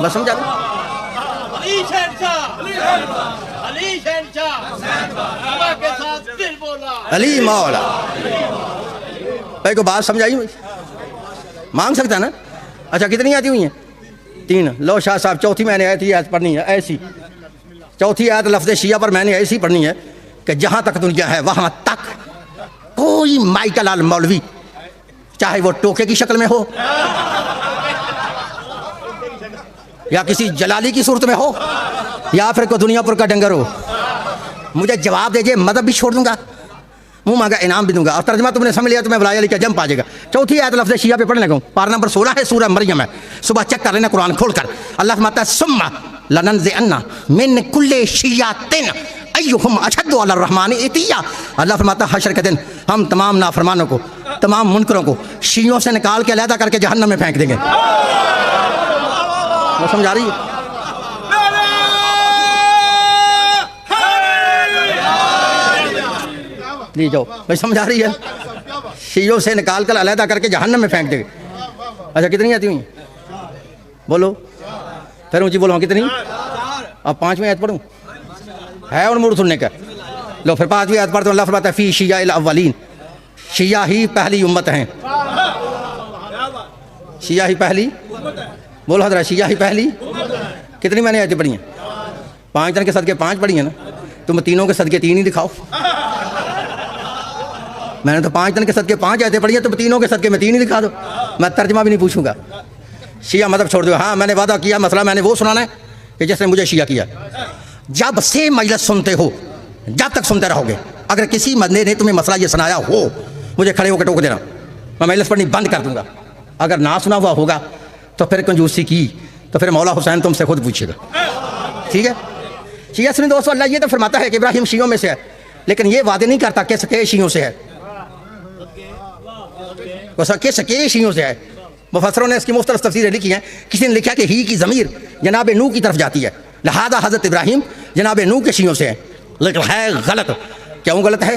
बस समझा लो। अली मौला भाई को बात समझाई, मांग सकता ना। अच्छा कितनी आती हुई हैं? 3। लो शाह साहब चौथी मैंने आयत ही आयत पढ़नी है ऐसी, चौथी आयत लफ्ज़ शिया पर मैंने ऐसी पढ़नी है कि जहाँ तक दुनिया है वहाँ तक कोई माइकल आल मौलवी, चाहे वो टोके की शक्ल में हो या किसी जलाली की सूरत में हो या फिर कोई दुनियापुर का डंगर हो, मुझे जवाब दीजिए, मदद भी छोड़ दूंगा, मुंह मांगा इनाम भी दूंगा। और तर्जमा तुमने समझ लिया तो मैं वलाया लिखा जंप आ जाएगा। चौथी आयत लफ्ज़ शिया पे पढ़ने लगा, पारा नंबर 16 है, सूरह मरियम है। सुबह चेक कर लेना कुरान खोलकर। अल्लाह फरमाता है सुम्मा लननज़िअन्ना मिन कुल्लि शियातिन अय्युहुम अशद्दु अला रहमानि इतिया। अल्लाह फरमाता है हशर के दिन हम तमाम नाफरमानों को, तमाम मुनकरों को शियों से निकाल के अलहदा करके जहन्नम में फेंक देंगे। वो समझ आ रही है? ली जाओ भाई, समझ आ रही है? शियों से निकाल कर अलहदा करके जहन्नम में फेंक देंगे। अच्छा कितनी आती हुई बोलो, फिर ऊँची बोलो कितनी? अब 5वीं आयत पढ़ूँ, है और मूड सुनने का। लो फिर 5वीं आयत पढ़ते। अल्लाह फरमाता है फी शिया इल अव्वलीन, शिया ही पहली उम्मत हैं। शिया ही पहली, बोलो हजरा शिया ही पहली। कितनी मैंने आयतें पढ़ी हैं? 5 जन के सदके 5 पढ़ी हैं ना, तुम तीनों के सदके 3 ही दिखाओ। मैंने तो 5 जन के सदके 5 आयतें पढ़ी हैं, तुम तीनों के सदके में 3 ही दिखा दो, मैं तर्जमा भी नहीं पूछूंगा। शिया मदद छोड़ दो। हाँ मैंने वादा किया, मसला मैंने वो सुनाना है कि जिसने मुझे शिया किया। जब से मजलिस सुनते हो, जब तक सुनते रहोगे, अगर किसी बंदे ने तुम्हें मसला ये सुनाया हो, मुझे खड़े होकर टोक देना, मैं मजलिस पढ़नी बंद कर दूंगा। अगर ना सुना हुआ होगा तो फिर कंजूसी की तो फिर मौला हुसैन तुमसे खुद पूछेगा, ठीक है? शिया सुनी दोस्तों, अल्लाह ये तो फरमाता है कि इब्राहिम शियों में से है, लेकिन ये वादे नहीं करता कि सके शियों से है, सके सके शियों से है। मुफस्सिरों ने इसकी मुख्तलिफ तफसीरें लिखी हैं। किसी ने लिखा कि ही की ज़मीर जनाब नू की तरफ जाती है, लिहाजा हज़रत इब्राहिम जनाब नू के शियों से है, लेकिन है गलत। क्यों गलत है?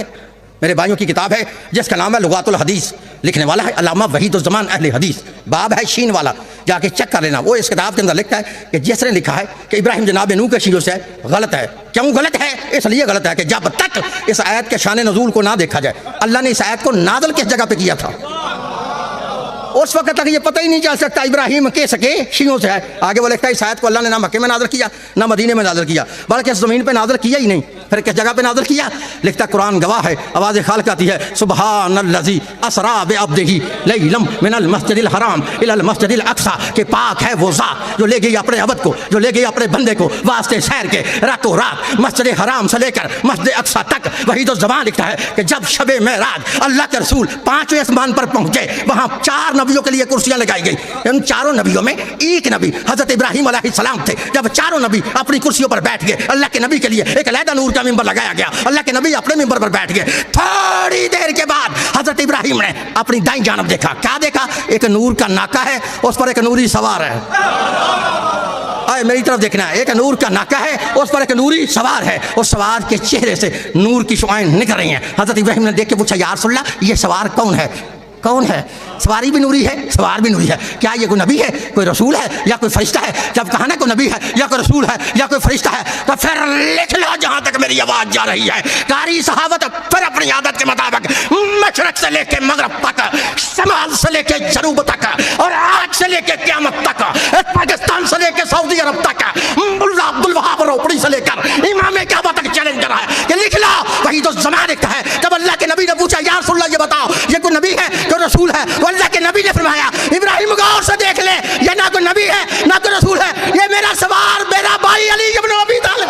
मेरे भाइयों की किताब है जिसका नाम है लुगातुल हदीस, लिखने वाला है अल्लामा वहीदुज़्ज़मान अहले हदीस, बाब है शीन वाला, जाके चेक कर लेना। वो इस किताब के अंदर लिखता है कि जिसने लिखा है कि इब्राहिम जनाब नू के शियों से है, गलत है। क्यों गलत है? इसलिए गलत है कि जब तक इस आयत के शान नज़ूल को ना देखा जाए, अल्लाह ने इस आयत को नाज़िल किस जगह पे किया था, उस वक्त तक ये पता ही नहीं चल सकता इब्राहिम के सके शियों से है। आगे वो लिखता है इस आयत को अल्लाह ने ना मक्के में नाज़िल किया ना मदीने में नाज़िल किया, बल्कि इस ज़मीन पे नाज़िल किया ही नहीं, फिर किस जगह पे नाज़िल किया? लिखता कुरान गवाह है, आवाज़ खालिक आती है सुब्हानल्लज़ी असरा बिअब्दिही लैलन मिनल मस्जिदिल हराम इलल मस्जिदिल अक़सा, के पाक है वो ज़ात जो ले गई अपने अबद को, जो ले गई अपने बंदे को वास्ते सैर के रातों रात मस्जिद हराम से लेकर मस्जिद अक़सा तक। वहीदुज़्ज़मान लिखता है कि जब शबे मेराज अल्लाह के रसूल 5वें आसमान पर पहुँचे, वहाँ 4 नबियों के लिए कुर्सियां लगाई गई। इन 4 नबियों में एक नबी हजरत इब्राहिम अलैहिस्सलाम थे। जब 4 नबी अपनी कुर्सियों पर बैठ गए, अल्लाह के नबी के लिए एक अलहदा नूर का मिंबर लगाया गया, अल्लाह के नबी अपने मिंबर पर बैठ गए। थोड़ी देर के बाद हजरत इब्राहिम ने अपनी दाईं जानब देखा। क्या देखा? एक नूर का नाका है, उस पर एक नूरी सवार है। आए मेरी तरफ देखना है, एक नूर का नाका है, उस पर एक नूरी सवार है, उस सवार के चेहरे से नूर की शुआएं निकल रही हैं। हजरत इब्राहिम ने देख के पूछा या रसूल अल्लाह, ये सवार कौन है? कौन है? सवारी भी नूरी है, सवार भी नूरी है, क्या ये कोई नबी है, कोई रसूल है या कोई फरिश्ता है? जब कहा ना कोई नबी है या कोई रसूल है या कोई फरिश्ता है, तो फिर लिख लो जहां तक मेरी आवाज जा रही है। कारी सहावत फिर अपनी आदत के मुताबिक मशरक से लेके मगरब तक, शमाल से लेके जनूब तक और आज से लेके क़यामत तक, पाकिस्तान से लेके सऊदी अरब तक, मुल्ला अब्दुल वहाब रोपड़ी से लेकर इमाम काबा तक चैलेंज कर रहा है कि लिख लो। वही तो ज़माना लिखता है जब अल्लाह के नबी ने पूछा या रसूल अल्लाह ये बताओ ये कोई नबी है कोई रसूल है, तो अल्लाह के नबी ने फरमाया इब्राहिम गौर से देख ले, ये ना कोई नबी है ना कोई रसूल है, ये मेरा सवार मेरा भाई अली इब्न अबी तालिब।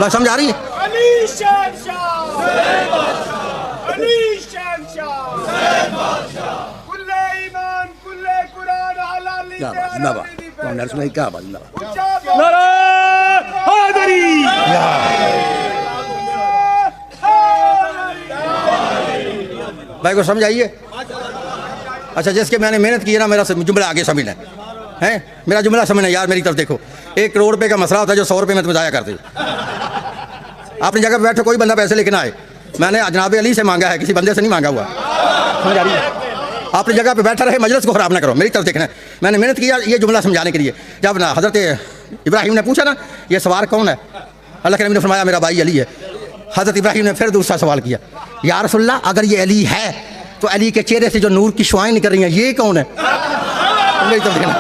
बस समझ आ रही है? भाई को समझाइए। अच्छा जिसके मैंने मेहनत की है ना, मेरा जुमला आगे समझना है, मेरा जुमला समझना यार, मेरी तरफ देखो। 1 करोड़ रुपये का मसला होता है जो 100 रुपये में तुम जाया करते हो। अपनी जगह पर बैठो, कोई बंदा पैसे लेके ना आए, मैंने जनाब अली से मांगा है, किसी बंदे से नहीं मांगा हुआ। समझ आ रही है? अपनी जगह पे बैठा रहे, मजलिस को ख़राब ना करो, मेरी तरफ देखना है। मैंने मेहनत किया ये जुमला समझाने के लिए। जब ना हज़रत इब्राहिम ने पूछा ना ये सवार कौन है, अल्लाह के नबी ने फरमाया मेरा भाई अली है। हज़रत इब्राहिम ने फिर दूसरा सवाल किया, या रसूल अल्लाह अगर ये अली है तो अली के चेहरे से जो नूर की शुआएं निकल रही हैं ये कौन है? मेरी तरफ देखना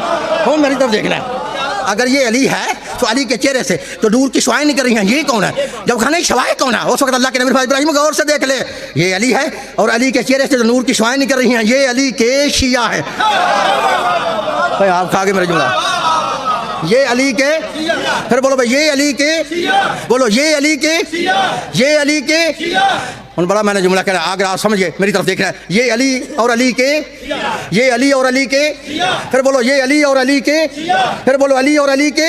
हो, मेरी तरफ देखना है। अगर ये अली है तो अली के चेहरे से तो नूर की शुआएं निकल रही हैं ये कौन है? जब खाना ही शवाएं कौन है? उस वक्त अल्लाह के नबी इब्राहिम गौर से देख ले, ये अली है और अली के चेहरे से जो नूर की शुआएं निकल रही हैं ये अली के शिया है। भाई आप खा गए मेरा जुमला, ये अली के, फिर बोलो भाई ये अली के, बोलो ये अली के, ये अली के। उन बड़ा मैंने जुमला कह रहा है, अगर आप समझिए मेरी तरफ देख रहे हैं, ये अली और अली के, ये अली और अली के, फिर बोलो ये अली और अली के, फिर बोलो अली और अली के।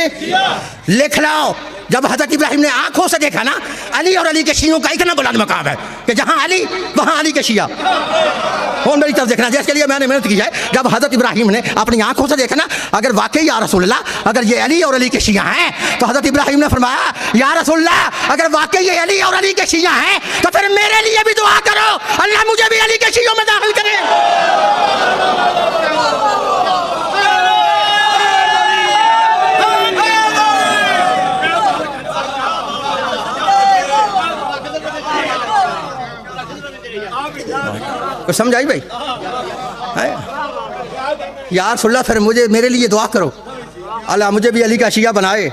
लिख लाओ, जब हज़रत इब्राहिम ने आंखों से देखा ना अली और अली के शियों का इतना बुलंद मकाम है कि जहाँ अली वहाँ अली के शिया। और मेरी तरफ देखना, जिसके लिए मैंने मेहनत की है। जब हज़रत इब्राहिम ने अपनी आंखों से देखा ना अगर वाकई या रसूल अल्लाह अगर ये अली और अली के शिया हैं, तो हज़रत इब्राहिम ने फरमाया या रसूल अल्लाह अगर वाकई ये अली और अली के शिया हैं तो फिर मेरे लिए भी दुआ करो, अल्लाह मुझे भी अली के शियों में दाखिल करे। कुछ समझ आई भाई? यार सुल्ला फिर मुझे मेरे लिए दुआ करो, अल्लाह मुझे भी अली का शिया बनाए,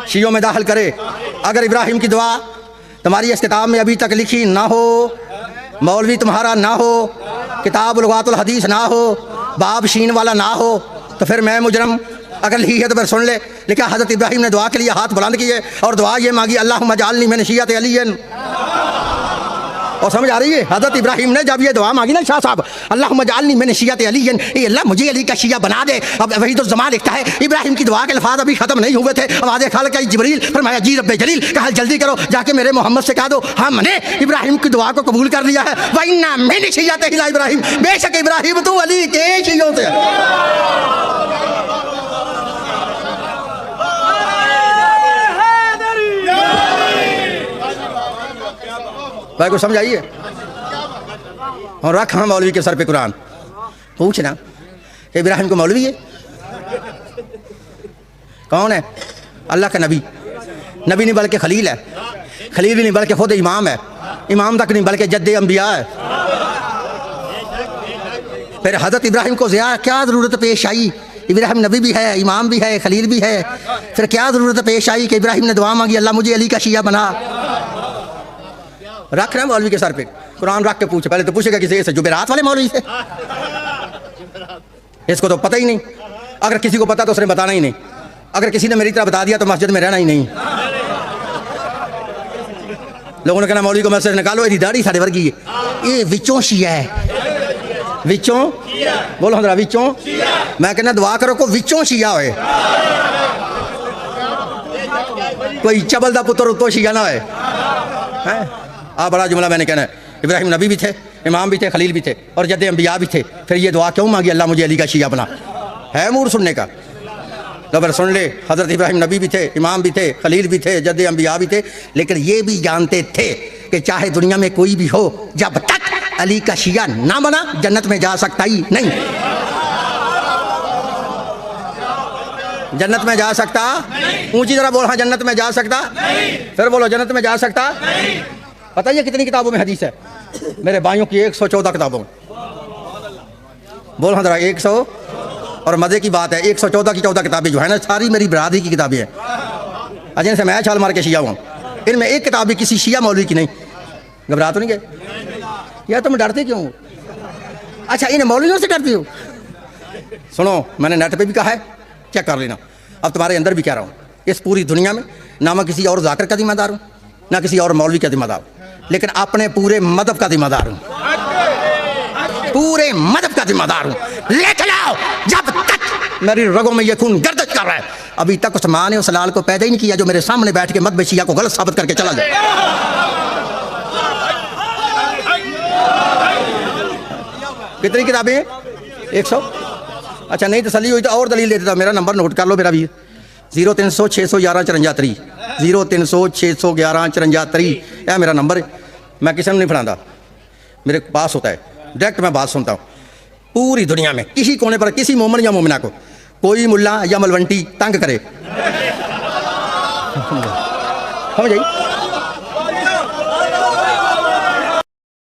शियों में दाखिल करे। अगर इब्राहिम की दुआ तुम्हारी इस किताब में अभी तक लिखी ना हो, मौलवी तुम्हारा ना हो, किताब लुगातुल हदीस ना हो, बाब शीन वाला ना हो, तो फिर मैं मुजरम। अगर लिखी है तो फिर सुन ले। लिखा हज़रत इब्राहिम ने दुआ के लिए हाथ बुलंद किए और दुआ ये मांगी अल्लाहुम्मा जअलनी मिन शिय्यति अलीयन। और समझ आ रही है? हज़रत इब्राहिम ने जब ये दुआ मांगी ना शाह साहब, अल्लाहुम्मा जअलनी मिन शिय्यति अलीयन, ये अल्लाह मुझे अली का शिया बना दे। अब वही तो ज़मान लिखता है इब्राहिम की दुआ के अल्फाज अभी ख़त्म नहीं हुए थे, आवाज़ खालिक़ जिब्रील फरमाया जी रब्बे जलील, कहा जल्दी करो जाके मेरे मोहम्मद से कह दो हमने इब्राहिम की दुआ को कबूल कर लिया है। व इन्ना मिन शिय्यति इब्राहिम, बेशक इब्राहिम तू अली के शियों से। भाई को समझ आइए? और रख हाँ मौलवी के सर पे कुरान, पूछना कि इब्राहिम को मौलवी है कौन है? अल्लाह का नबी, नबी नहीं बल्कि खलील है, खलील नहीं बल्कि खुद इमाम है, इमाम तक नहीं बल्कि जद्दे अंबिया है। फिर हज़रत इब्राहिम को क्या ज़रूरत पेश आई? इब्राहिम नबी भी है, इमाम भी है, खलील भी है, फिर क्या ज़रूरत पेश आई कि इब्राहिम ने दुआ मांगी अल्लाह मुझे अली का शिया बना। रख रहे मौलवी के सर पे कुरान रख के पूछे, पहले तो पूछेगा किसी से जुबेरात वाले मौलवी से, इसको तो पता ही नहीं। अगर किसी को पता तो उसने बताना ही नहीं, अगर किसी ने मेरी तरह बता दिया तो मस्जिद में रहना ही नहीं। लोगों ने कहना मौलवी को मस्जिद निकालो, यदि दाढ़ी साढ़े वर्गी है, ये विचों शिया है, विचों बोलो हजरा विचों। मैं कहना दुआ करो को विचों शिया होए, कोई चबल दा पुत्र तो शिया ना होए। बड़ा जुमला मैंने कहना है, इब्राहिम नबी भी थे, इमाम भी थे, खलील भी थे और जद्दे अंबिया भी थे। फिर ये दुआ क्यों मांगी अल्लाह मुझे अली का शिया बना? है मूड सुनने का? तो फिर सुन ले, हज़रत इब्राहिम नबी भी थे, इमाम भी थे, खलील भी थे, जद्दे अंबिया भी थे, लेकिन ये भी जानते थे कि चाहे दुनिया में कोई भी हो, जब तक अली का शिया ना बना जन्नत में जा सकता ही नहीं। जन्नत में जा सकता ऊंची जरा बोल, हाँ जन्नत में जा सकता, फिर बोलो जन्नत में जा सकता। पता है कितनी किताबों में हदीस है मेरे भाइयों की? 114 किताबों में। बोल हाँ जरा 100। और मज़े की बात है 114 की 14 किताबें जो है ना सारी मेरी बरादरी की किताबें हैं, अजय से मैं छाल मार के शिया हूँ, इनमें एक किताब भी किसी शिया मौलवी की नहीं। घबरा तो नहीं गए यार? तुम डरते क्यों? अच्छा इन मौलवियों से डरती हो? सुनो मैंने नेट पे भी कहा है, चेक कर लेना, अब तुम्हारे अंदर भी कह रहा हूँ, इस पूरी दुनिया में ना मैं किसी और जाकिर का जिम्मेदार हूँ ना किसी और मौलवी का जिम्मेदार, लेकिन अपने पूरे मदहब का जिम्मेदार हूँ, पूरे मदहब का जिम्मेदार हूँ। लेके लाओ, जब तक मेरी रगों में ये खून गर्दिश कर रहा है, अभी तक उस माँ ने उस लाल को पैदा ही नहीं किया जो मेरे सामने बैठ के मदहब शिया को गलत साबित करके चला जाए। कितनी किताबें? 100। अच्छा नहीं तसल्ली हुई तो और दलील दे देता, मेरा नंबर नोट कर लो मेरा भी, 0300 611 54 3 0300 611 54 3 यह मेरा नंबर है। मैं किसी को नहीं फड़ाता, मेरे पास होता है, डायरेक्ट मैं बात सुनता हूँ। पूरी दुनिया में किसी कोने पर किसी मोमिन या मोमिना को कोई मुल्ला या मलवंटी तंग करे, समझ आई,